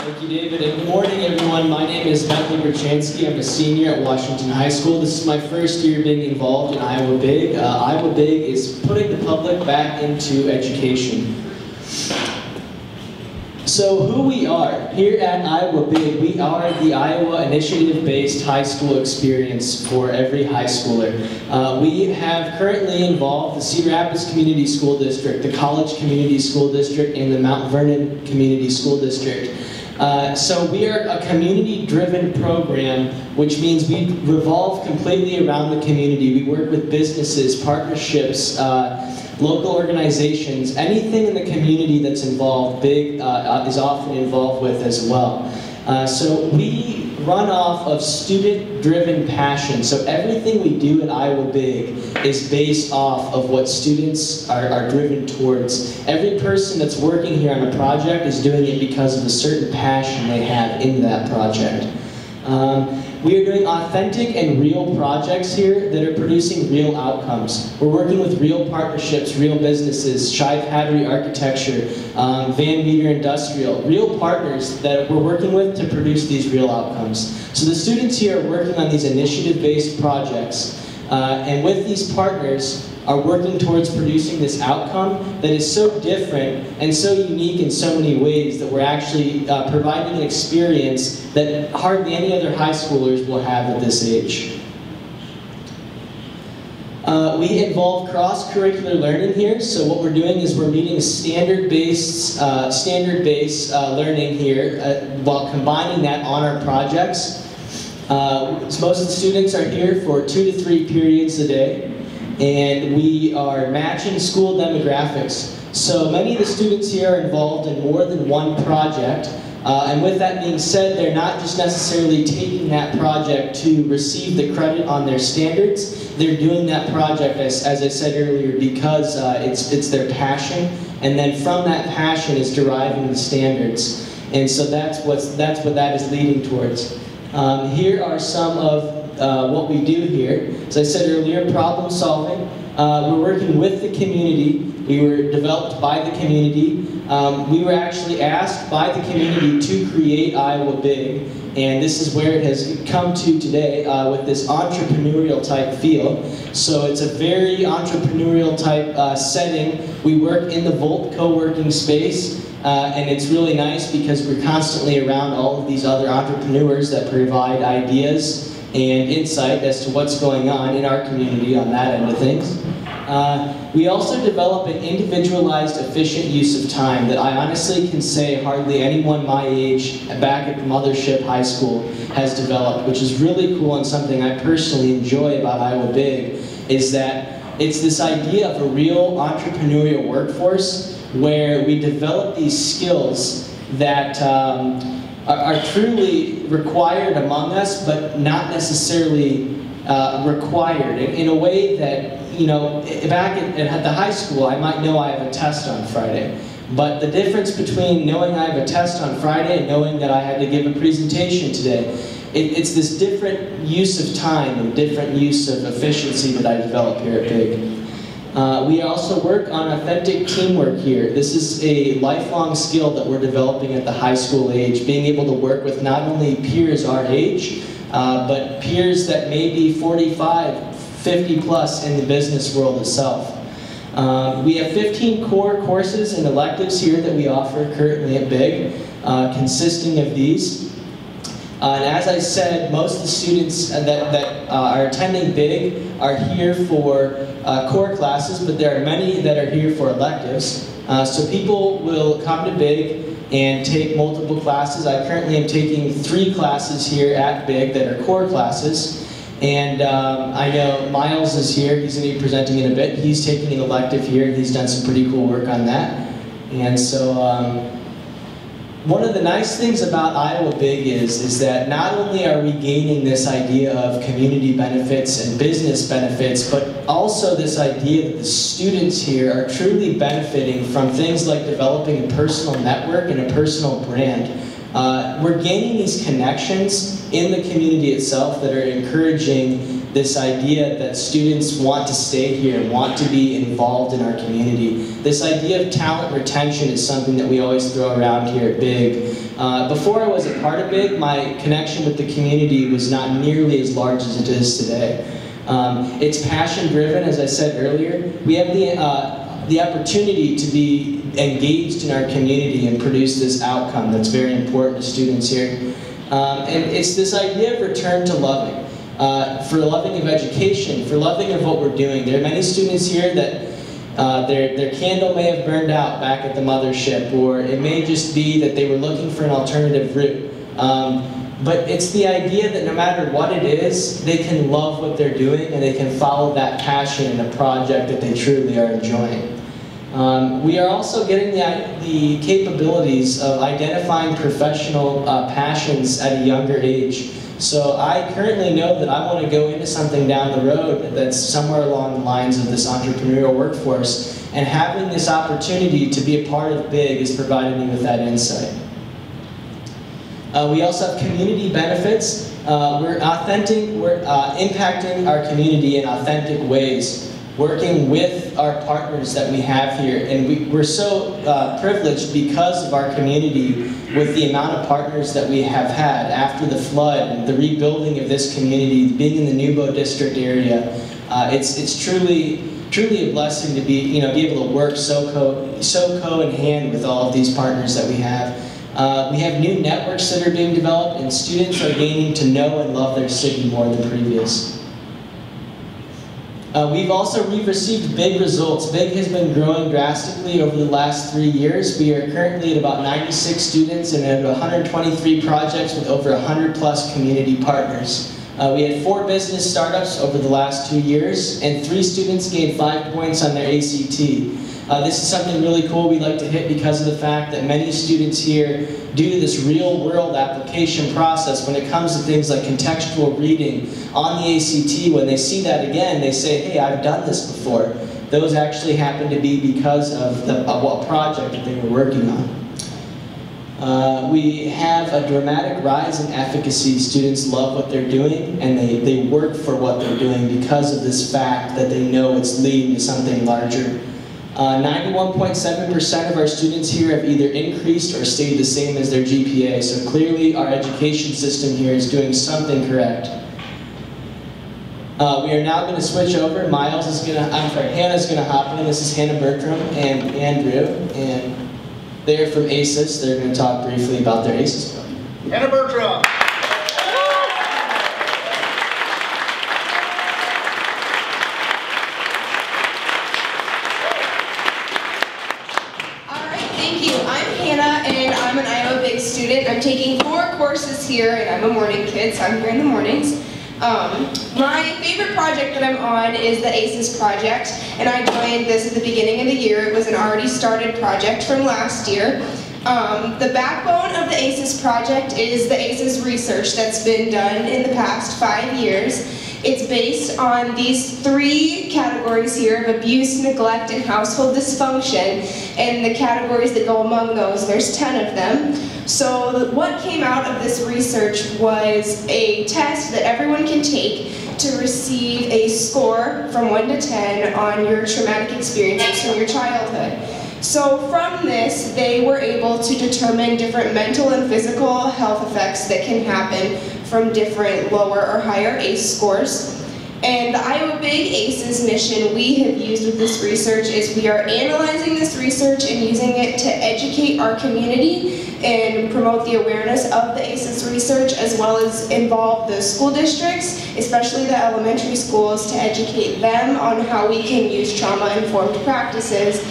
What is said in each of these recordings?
Thank you, David, and good morning, everyone. My name is Bentley Berchansky. I'm a senior at Washington High School. This is my first year being involved in Iowa Big. Iowa Big is putting the public back into education. So who we are, here at Iowa Big, we are the Iowa Initiative-based high school experience for every high schooler. We have currently involved the Cedar Rapids Community School District, the College Community School District, and the Mount Vernon Community School District. So we are a community-driven program, which means we revolve completely around the community. We work with businesses, partnerships, local organizations, anything in the community that's involved, Big is often involved with as well. So we run off of student-driven passion. So everything we do at Iowa Big is based off of what students are driven towards. Every person that's working here on a project is doing it because of a certain passion they have in that project. We are doing authentic and real projects here that are producing real outcomes. We're working with real partnerships, real businesses, Shive Hattery Architecture, Van Meter Industrial, real partners that we're working with to produce these real outcomes. So the students here are working on these initiative-based projects, and with these partners, are working towards producing this outcome that is so different and so unique in so many ways that we're actually providing an experience that hardly any other high schoolers will have at this age. We involve cross-curricular learning here, so what we're doing is we're meeting standard-based learning here while combining that on our projects. Most of the students are here for 2 to 3 periods a day, and we are matching school demographics. So many of the students here are involved in more than one project, and with that being said, they're not just necessarily taking that project to receive the credit on their standards. They're doing that project, as I said earlier, because it's their passion, and then from that passion is deriving the standards. And so that's what that is leading towards. Here are some of what we do here. As I said earlier, problem solving. We're working with the community. We were developed by the community. We were actually asked by the community to create Iowa Big, and this is where it has come to today with this entrepreneurial type feel. So it's a very entrepreneurial type setting. We work in the Volt co-working space. And it's really nice because we're constantly around all of these other entrepreneurs that provide ideas and insight as to what's going on in our community on that end of things. We also develop an individualized, efficient use of time that I honestly can say hardly anyone my age back at Mothership High School has developed, which is really cool, and something I personally enjoy about Iowa Big is that it's this idea of a real entrepreneurial workforce where we develop these skills that are truly required among us, but not necessarily required in a way that, you know, back at the high school, I might know I have a test on Friday. But the difference between knowing I have a test on Friday and knowing that I had to give a presentation today, it's this different use of time and different use of efficiency that I develop here at Big. We also work on authentic teamwork here. This is a lifelong skill that we're developing at the high school age, being able to work with not only peers our age, but peers that may be 45, 50 plus in the business world itself. We have 15 core courses and electives here that we offer currently at Big, consisting of these. And as I said, most of the students that are attending Big are here for core classes, but there are many that are here for electives. So people will come to Big and take multiple classes. I currently am taking 3 classes here at Big that are core classes. And I know Miles is here. He's going to be presenting in a bit. He's taking an elective here. He's done some pretty cool work on that. And so one of the nice things about Iowa Big is that not only are we gaining this idea of community benefits and business benefits, but also this idea that the students here are truly benefiting from things like developing a personal network and a personal brand. We're gaining these connections in the community itself that are encouraging this idea that students want to stay here and want to be involved in our community. This idea of talent retention is something that we always throw around here at BIG. Before I was a part of BIG, my connection with the community was not nearly as large as it is today. It's passion-driven, as I said earlier. We have the opportunity to be engaged in our community and produce this outcome that's very important to students here. And it's this idea of return to loving. For loving of education, for loving of what we're doing. There are many students here that their candle may have burned out back at the mothership, or it may just be that they were looking for an alternative route. But it's the idea that no matter what it is, they can love what they're doing and they can follow that passion in a project that they truly are enjoying. We are also getting the capabilities of identifying professional passions at a younger age. So I currently know that I want to go into something down the road that's somewhere along the lines of this entrepreneurial workforce, and having this opportunity to be a part of BIG has provided me with that insight. We also have community benefits. We're impacting our community in authentic ways, working with our partners that we have here. And we're so privileged because of our community with the amount of partners that we have had after the flood and the rebuilding of this community, being in the Nubo district area. It's truly a blessing to be able to work so co in hand with all of these partners that we have. We have new networks that are being developed, and students are gaining to know and love their city more than previous. We've received big results. BIG has been growing drastically over the last 3 years. We are currently at about 96 students and at 123 projects with over 100+ community partners. We had 4 business startups over the last 2 years, and 3 students gained 5 points on their ACT. This is something really cool we'd like to hit because of the fact that many students here, due to this real-world application process, when it comes to things like contextual reading on the ACT, when they see that again, they say, hey, I've done this before. Those actually happen to be because of what project that they were working on. We have a dramatic rise in efficacy. Students love what they're doing, and they work for what they're doing because of this fact that they know it's leading to something larger. 91.7% of our students here have either increased or stayed the same as their GPA, so clearly our education system here is doing something correct. We are now going to switch over. Hannah's going to hop in. This is Hannah Bertram and Andrew, and they're from ACES. They're going to talk briefly about their ACES program. Hannah Bertram! Student. I'm taking 4 courses here, and I'm a morning kid, so I'm here in the mornings. My favorite project that I'm on is the ACES project, and I joined this at the beginning of the year. It was an already started project from last year. The backbone of the ACES project is the ACES research that's been done in the past 5 years. It's based on these 3 categories here of abuse, neglect, and household dysfunction, and the categories that go among those, there's 10 of them. So what came out of this research was a test that everyone can take to receive a score from 1 to 10 on your traumatic experiences from your childhood. So from this, they were able to determine different mental and physical health effects that can happen from different lower or higher ACE scores. And the Iowa Big ACES mission we have used with this research is we are analyzing this research and using it to educate our community and promote the awareness of the ACES research, as well as involve the school districts, especially the elementary schools, to educate them on how we can use trauma-informed practices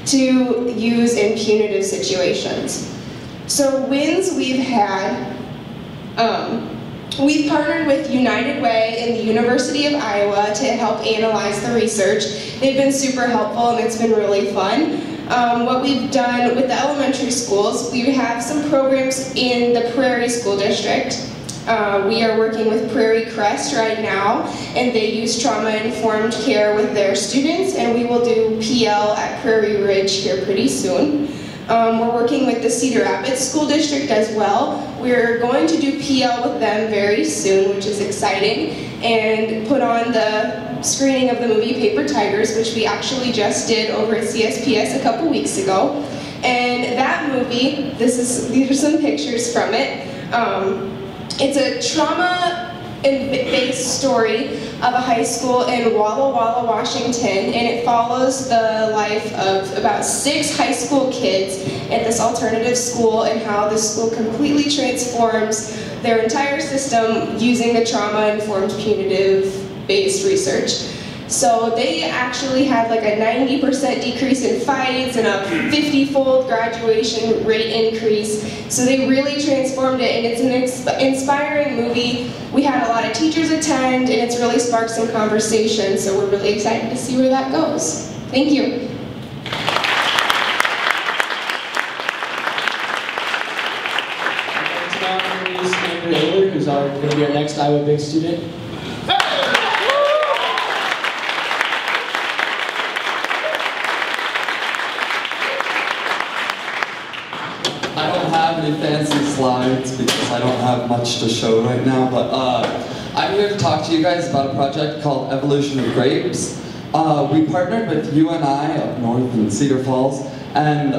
to use in punitive situations. So wins we've had, we've partnered with United Way and the University of Iowa to help analyze the research. They've been super helpful and it's been really fun. What we've done with the elementary schools, we have some programs in the Prairie School District. We are working with Prairie Crest right now, and they use trauma-informed care with their students, and we will do PL at Prairie Ridge here pretty soon. We're working with the Cedar Rapids School District as well. We're going to do PL with them very soon, which is exciting, and put on the screening of the movie Paper Tigers, which we actually just did over at CSPS a couple weeks ago. And that movie, these are some pictures from it. It's a trauma-based story of a high school in Walla Walla, Washington, and it follows the life of about 6 high school kids at this alternative school and how the school completely transforms their entire system using the trauma-informed punitive-based research. So they actually had like a 90% decrease in fights and a 50-fold graduation rate increase. So they really transformed it, and it's an inspiring movie. We had a lot of teachers attend, and it's really sparked some conversation, so we're really excited to see where that goes. Thank you. Now I'm going to introduce Andrew Ayler, who's going to be our next Iowa Big student. I don't have any fancy slides because I don't have much to show right now, but I'm here to talk to you guys about a project called Evolution of Grapes. We partnered with UNI up north in Cedar Falls, and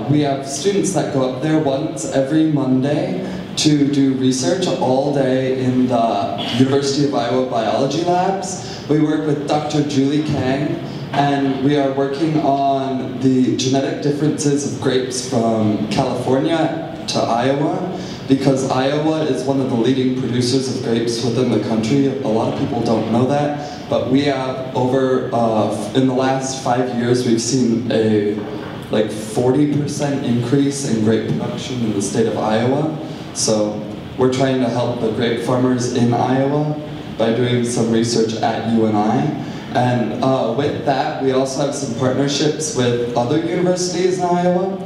we have students that go up there once every Monday to do research all day in the University of Iowa biology labs. We work with Dr. Julie Kang, and we are working on the genetic differences of grapes from California to Iowa, because Iowa is one of the leading producers of grapes within the country. A lot of people don't know that, but we have in the last 5 years, we've seen a 40% increase in grape production in the state of Iowa. So we're trying to help the grape farmers in Iowa by doing some research at UNI. And with that, we also have some partnerships with other universities in Iowa.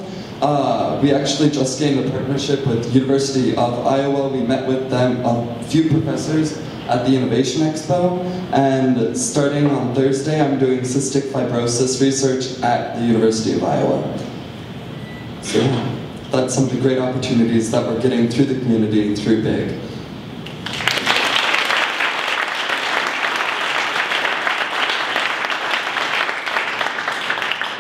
We actually just gained a partnership with University of Iowa. We met with them, a few professors, at the Innovation Expo. And starting on Thursday, I'm doing cystic fibrosis research at the University of Iowa. So that's some of the great opportunities that we're getting through the community, through BIG.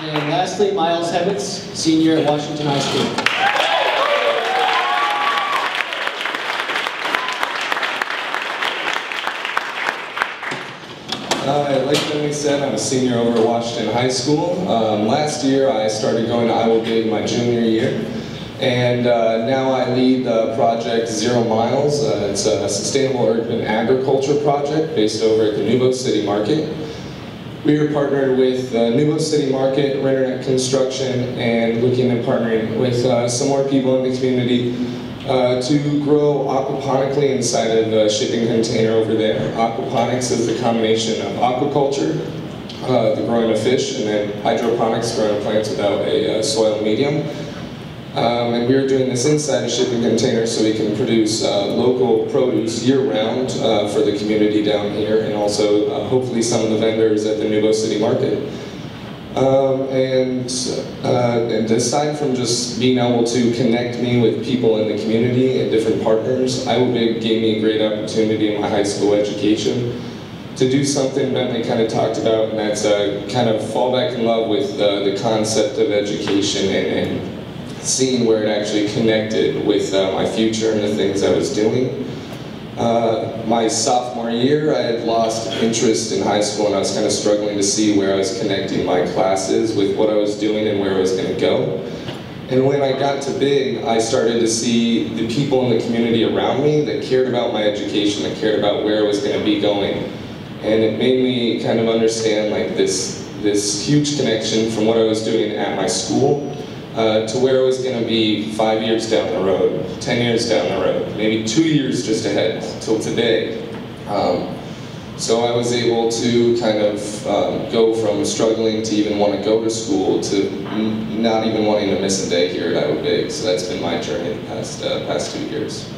And lastly, Miles Hebetz, senior at Washington High School. Like Jenny said, I'm a senior over at Washington High School. Last year I started going to Iowa Big my junior year, and now I lead the project 0 Miles. It's a sustainable urban agriculture project based over at the Nubo City Market. We are partnered with Nubo City Market, Internet Construction, and looking at partnering with some more people in the community to grow aquaponically inside of a shipping container over there. Aquaponics is the combination of aquaculture, the growing of fish, and then hydroponics, growing plants without a soil medium. And we are doing this inside a shipping container so we can produce local produce year-round for the community down here, and also hopefully some of the vendors at the Nubo City Market. And aside from just being able to connect me with people in the community and different partners, Iowa Big gave me a great opportunity in my high school education to do something Bentley kind of talked about, and that's kind of fall back in love with the concept of education and seeing where it actually connected with my future and the things I was doing. My sophomore year, I had lost interest in high school, and I was kind of struggling to see where I was connecting my classes with what I was doing and where I was going to go. And when I got to BIG, I started to see the people in the community around me that cared about my education, that cared about where I was going to be going. And it made me kind of understand like this huge connection from what I was doing at my school to where I was going to be 5 years down the road, 10 years down the road, maybe 2 years just ahead till today. So I was able to kind of go from struggling to even want to go to school to not even wanting to miss a day here at Iowa Big. So that's been my journey the past 2 years.